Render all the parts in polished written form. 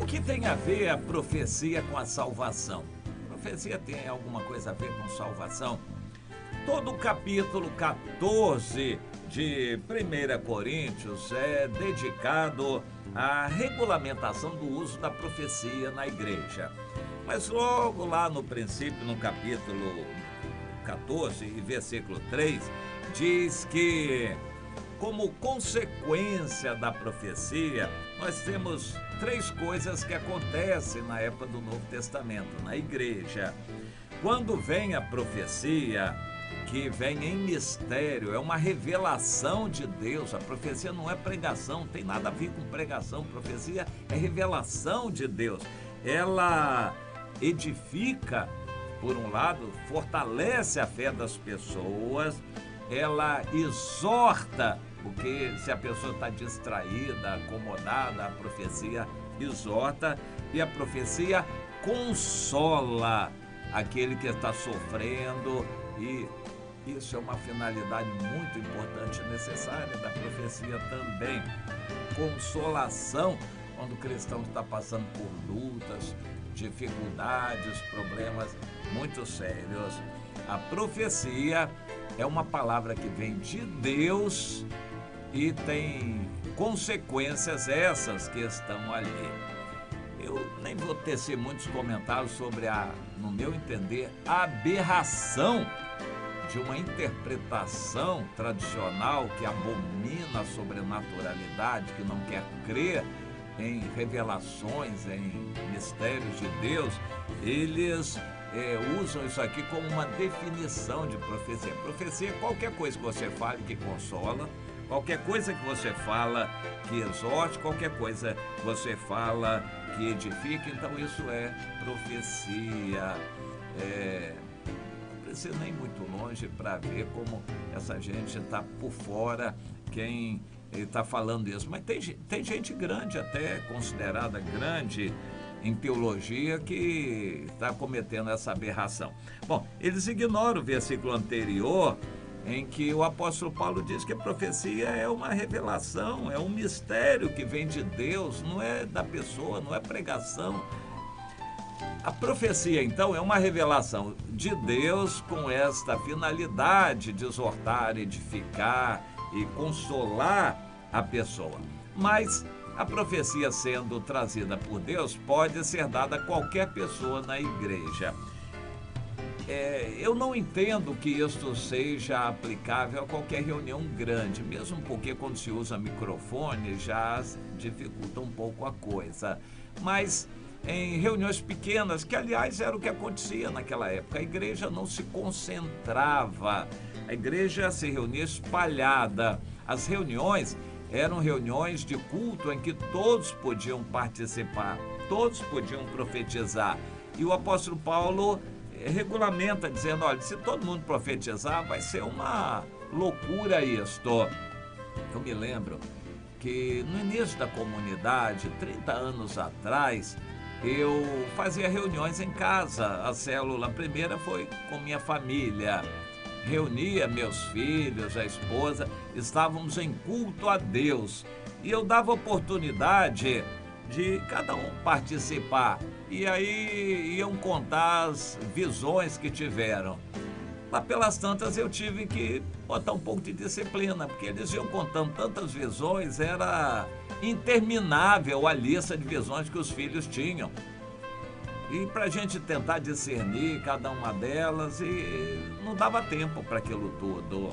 O que tem a ver a profecia com a salvação? A profecia tem alguma coisa a ver com salvação? Todo o capítulo 14 de 1 Coríntios é dedicado à regulamentação do uso da profecia na igreja. Mas logo lá no princípio, no capítulo 14 e versículo 3, diz que, como consequência da profecia, nós temos três coisas que acontecem na época do Novo Testamento, na igreja. Quando vem a profecia, que vem em mistério, é uma revelação de Deus. A profecia não é pregação, não tem nada a ver com pregação. Profecia é revelação de Deus. Ela edifica, por um lado, fortalece a fé das pessoas, ela exorta, porque se a pessoa está distraída, acomodada, a profecia exorta, e a profecia consola aquele que está sofrendo, e isso é uma finalidade muito importante e necessária da profecia também. Consolação quando o cristão está passando por lutas, dificuldades, problemas muito sérios. A profecia é uma palavra que vem de Deus e tem consequências essas que estão ali. Eu nem vou tecer muitos comentários sobre no meu entender, a aberração de uma interpretação tradicional que abomina a sobrenaturalidade, que não quer crer em revelações, em mistérios de Deus. Eles usam isso aqui como uma definição de profecia. Profecia é qualquer coisa que você fale que consola, qualquer coisa que você fala que exorte, qualquer coisa que você fala que edifica. Então isso é profecia. Não precisa nem muito longe para ver como essa gente está por fora, quem está falando isso. Mas tem gente grande, até considerada grande em teologia, que está cometendo essa aberração. Bom, eles ignoram o versículo anterior, em que o apóstolo Paulo diz que a profecia é uma revelação, é um mistério que vem de Deus, não é da pessoa, não é pregação. A profecia, então, é uma revelação de Deus com esta finalidade de exortar, edificar e consolar a pessoa. Mas a profecia, sendo trazida por Deus, pode ser dada a qualquer pessoa na igreja. Eu não entendo que isto seja aplicável a qualquer reunião grande, mesmo porque quando se usa microfone já dificulta um pouco a coisa. Mas em reuniões pequenas, que aliás era o que acontecia naquela época, a igreja não se concentrava, a igreja se reunia espalhada. As reuniões eram reuniões de culto em que todos podiam participar, todos podiam profetizar. E o apóstolo Paulo regulamenta, dizendo, olha, se todo mundo profetizar, vai ser uma loucura isto. Eu me lembro que no início da comunidade, 30 anos atrás, eu fazia reuniões em casa. A célula primeira foi com minha família. Reunia meus filhos, a esposa, estávamos em culto a Deus. E eu dava oportunidade de cada um participar. E aí iam contar as visões que tiveram. Lá pelas tantas eu tive que botar um pouco de disciplina, porque eles iam contando tantas visões, era interminável a lista de visões que os filhos tinham. E para a gente tentar discernir cada uma delas, e não dava tempo para aquilo tudo.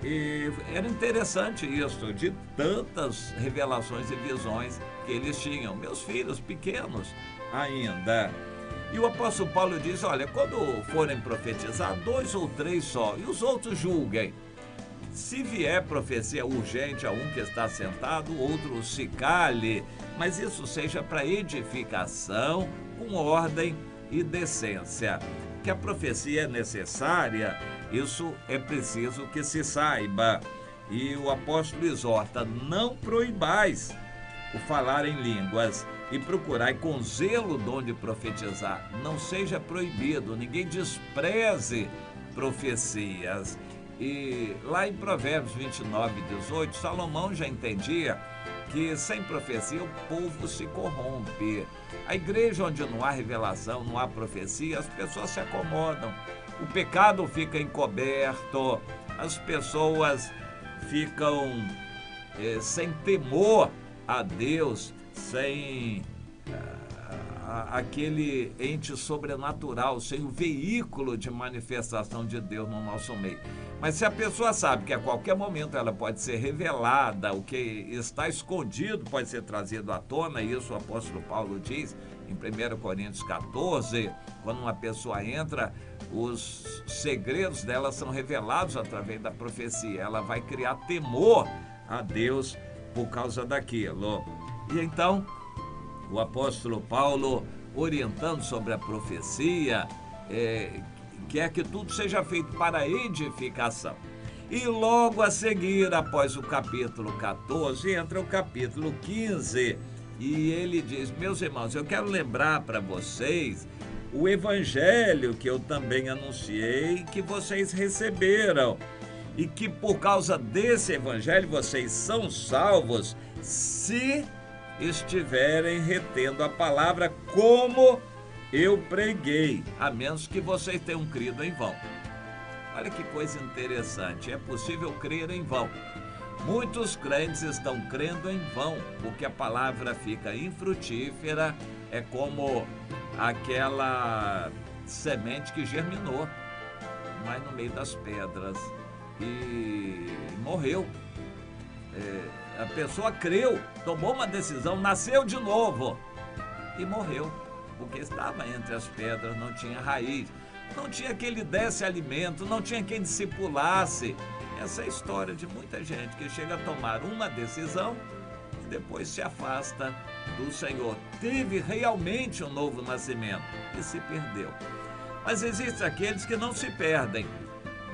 E era interessante isso, de tantas revelações e visões que eles tinham, meus filhos pequenos ainda. E o apóstolo Paulo diz, olha, quando forem profetizar, 2 ou 3 só, e os outros julguem. Se vier profecia urgente a um que está sentado, o outro se cale, mas isso seja para edificação, com ordem e decência. Que a profecia é necessária, isso é preciso que se saiba. E o apóstolo exorta, não proibais o falar em línguas, e procurai com zelo o dom de profetizar. Não seja proibido, ninguém despreze profecias. E lá em Provérbios 29:18, Salomão já entendia que sem profecia o povo se corrompe. A igreja onde não há revelação, não há profecia, as pessoas se acomodam. O pecado fica encoberto, as pessoas ficam sem temor a Deus, sem aquele ente sobrenatural, sem o veículo de manifestação de Deus no nosso meio. Mas se a pessoa sabe que a qualquer momento ela pode ser revelada, o que está escondido pode ser trazido à tona, e isso o apóstolo Paulo diz em 1 Coríntios 14, quando uma pessoa entra, os segredos dela são revelados através da profecia. Ela vai criar temor a Deus por causa daquilo. E então, o apóstolo Paulo, orientando sobre a profecia, quer que tudo seja feito para edificação. E logo a seguir, após o capítulo 14, entra o capítulo 15, e ele diz: meus irmãos, eu quero lembrar para vocês o evangelho que eu também anunciei, que vocês receberam, e que por causa desse evangelho vocês são salvos, se estiverem retendo a palavra como eu preguei, a menos que vocês tenham crido em vão. Olha que coisa interessante, é possível crer em vão. Muitos crentes estão crendo em vão, porque a palavra fica infrutífera, é como aquela semente que germinou, mas no meio das pedras, e morreu. A pessoa creu, tomou uma decisão, nasceu de novo e morreu, porque estava entre as pedras, não tinha raiz, não tinha quem lhe desse alimento, não tinha quem discipulasse. Essa é a história de muita gente que chega a tomar uma decisão e depois se afasta do Senhor. Teve realmente um novo nascimento e se perdeu. Mas existem aqueles que não se perdem,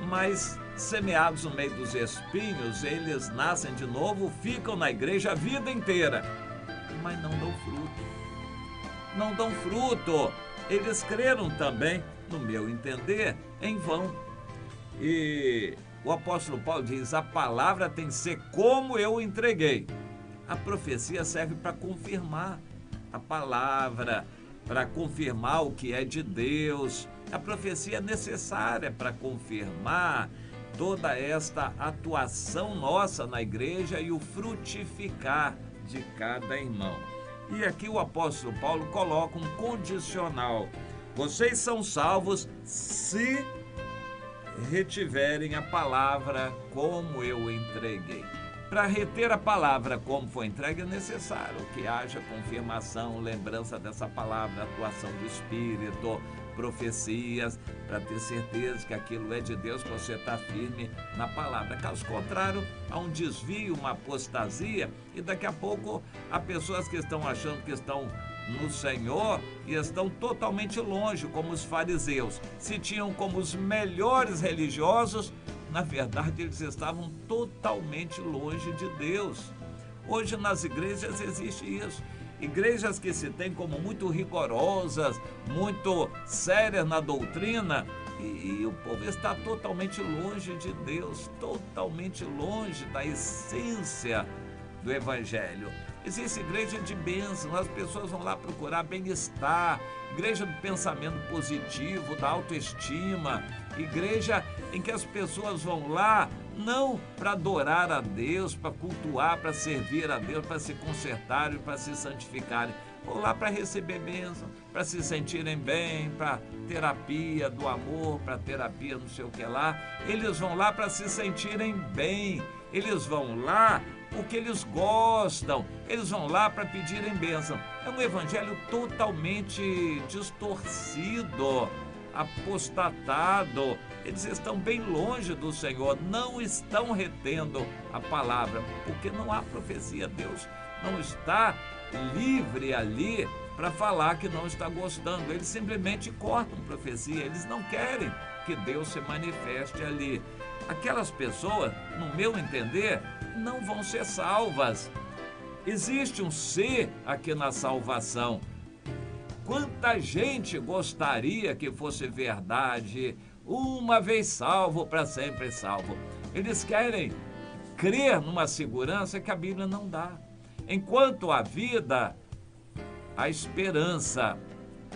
mas semeados no meio dos espinhos, eles nascem de novo, ficam na igreja a vida inteira, mas não dão fruto. Não dão fruto. Eles creram também, no meu entender, em vão. E o apóstolo Paulo diz: a palavra tem que ser como eu entreguei. A profecia serve para confirmar a palavra, para confirmar o que é de Deus. A profecia é necessária para confirmar toda esta atuação nossa na igreja e o frutificar de cada irmão. E aqui o apóstolo Paulo coloca um condicional: vocês são salvos se retiverem a palavra como eu entreguei. Para reter a palavra como foi entregue é necessário que haja confirmação, lembrança dessa palavra, atuação do Espírito, profecias, para ter certeza que aquilo é de Deus, que você está firme na palavra. Caso contrário, há um desvio, uma apostasia, e daqui a pouco há pessoas que estão achando que estão no Senhor e estão totalmente longe, como os fariseus. Se tinham como os melhores religiosos, na verdade eles estavam totalmente longe de Deus. Hoje nas igrejas existe isso. Igrejas que se têm como muito rigorosas, muito sérias na doutrina, e o povo está totalmente longe de Deus, totalmente longe da essência do Evangelho. Existe igreja de bênção, as pessoas vão lá procurar bem-estar, igreja do pensamento positivo, da autoestima, igreja em que as pessoas vão lá não para adorar a Deus, para cultuar, para servir a Deus, para se consertarem, para se santificarem. Vão lá para receber bênção, para se sentirem bem, para terapia do amor, para terapia não sei o que lá. Eles vão lá para se sentirem bem, eles vão lá porque eles gostam, eles vão lá para pedirem bênção. É um evangelho totalmente distorcido, apostatado. Eles estão bem longe do Senhor, não estão retendo a palavra, porque não há profecia. Deus não está livre ali para falar que não está gostando. Eles simplesmente cortam profecia, eles não querem que Deus se manifeste ali. Aquelas pessoas, no meu entender, não vão ser salvas. Existe um ser aqui na salvação. Quanta gente gostaria que fosse verdade uma vez salvo, para sempre salvo. Eles querem crer numa segurança que a Bíblia não dá. Enquanto há vida, há esperança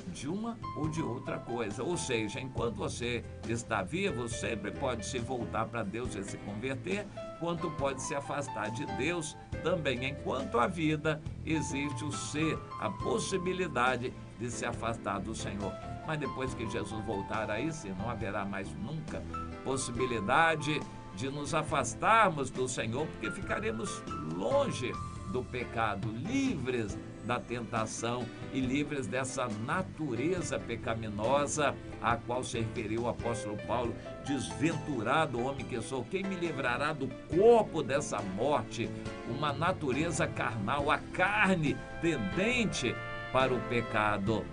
de uma ou de outra coisa. Ou seja, enquanto você está vivo, sempre pode se voltar para Deus e se converter, quanto pode se afastar de Deus também. Enquanto há vida, existe o ser, a possibilidade de se afastar do Senhor. Mas depois que Jesus voltar, aí sim, não haverá mais nunca possibilidade de nos afastarmos do Senhor, porque ficaremos longe do pecado, livres da tentação e livres dessa natureza pecaminosa a qual se referiu o apóstolo Paulo: desventurado homem que sou, quem me livrará do corpo dessa morte? Uma natureza carnal, a carne tendente para o pecado.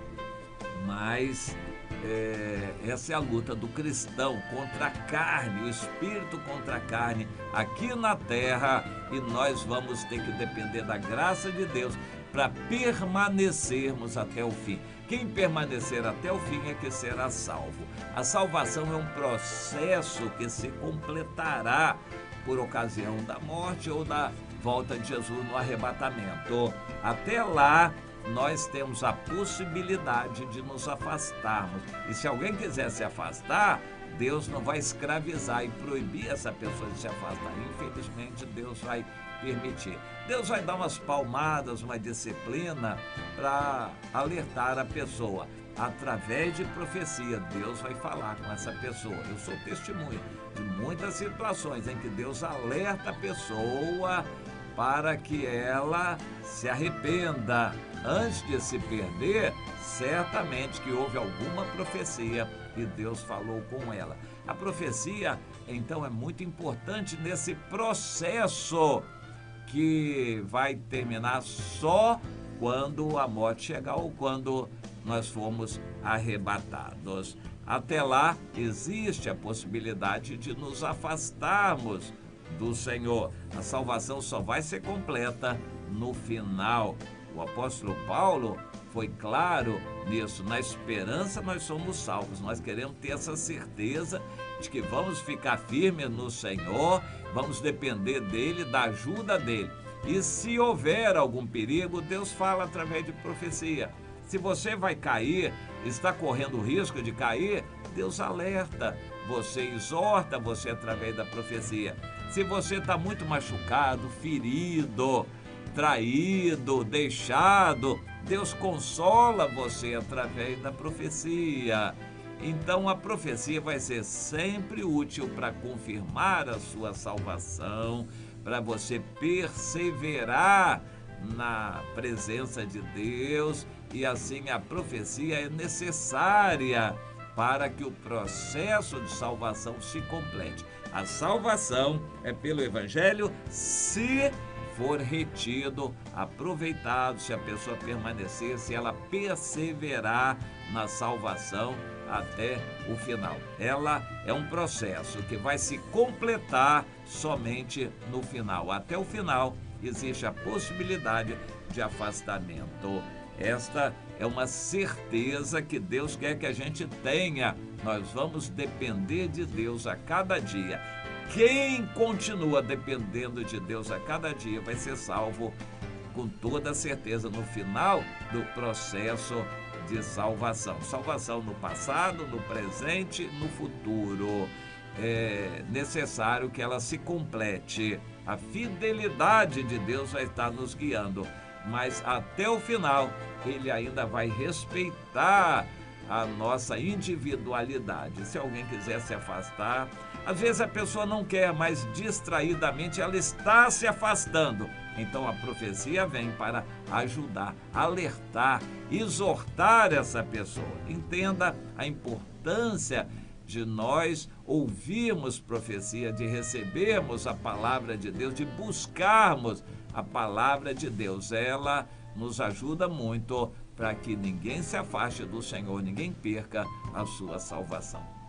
Mas essa é a luta do cristão contra a carne, o espírito contra a carne aqui na terra, e nós vamos ter que depender da graça de Deus para permanecermos até o fim. Quem permanecer até o fim é que será salvo. A salvação é um processo que se completará por ocasião da morte ou da volta de Jesus no arrebatamento. Até lá, nós temos a possibilidade de nos afastarmos. E se alguém quiser se afastar, Deus não vai escravizar e proibir essa pessoa de se afastar. Infelizmente, Deus vai permitir. Deus vai dar umas palmadas, uma disciplina para alertar a pessoa. Através de profecia, Deus vai falar com essa pessoa. Eu sou testemunha de muitas situações em que Deus alerta a pessoa para que ela se arrependa. Antes de se perder, certamente que houve alguma profecia e Deus falou com ela. A profecia, então, é muito importante nesse processo que vai terminar só quando a morte chegar ou quando nós formos arrebatados. Até lá, existe a possibilidade de nos afastarmos do Senhor. A salvação só vai ser completa no final. O apóstolo Paulo foi claro nisso. Na esperança nós somos salvos. Nós queremos ter essa certeza de que vamos ficar firmes no Senhor, vamos depender dele, da ajuda dele. E se houver algum perigo, Deus fala através de profecia. Se você vai cair, está correndo o risco de cair, Deus alerta. Você exorta você através da profecia. Se você está muito machucado, ferido, traído, deixado, Deus consola você através da profecia. Então a profecia vai ser sempre útil para confirmar a sua salvação, para você perseverar na presença de Deus, e assim a profecia é necessária para que o processo de salvação se complete. A salvação é pelo Evangelho, se for retido, aproveitado, se a pessoa permanecer, se ela perseverar na salvação até o final. Ela é um processo que vai se completar somente no final. Até o final existe a possibilidade de afastamento. Esta é uma certeza que Deus quer que a gente tenha. Nós vamos depender de Deus a cada dia. Quem continua dependendo de Deus a cada dia vai ser salvo com toda certeza no final do processo de salvação. Salvação no passado, no presente, no futuro. É necessário que ela se complete. A fidelidade de Deus vai estar nos guiando, mas até o final ele ainda vai respeitar a nossa individualidade. Se alguém quiser se afastar, às vezes a pessoa não quer, mas distraidamente ela está se afastando. Então a profecia vem para ajudar, alertar, exortar essa pessoa. Entenda a importância de nós ouvirmos profecia, de recebermos a palavra de Deus, de buscarmos a palavra de Deus. Ela nos ajuda muito para que ninguém se afaste do Senhor, ninguém perca a sua salvação.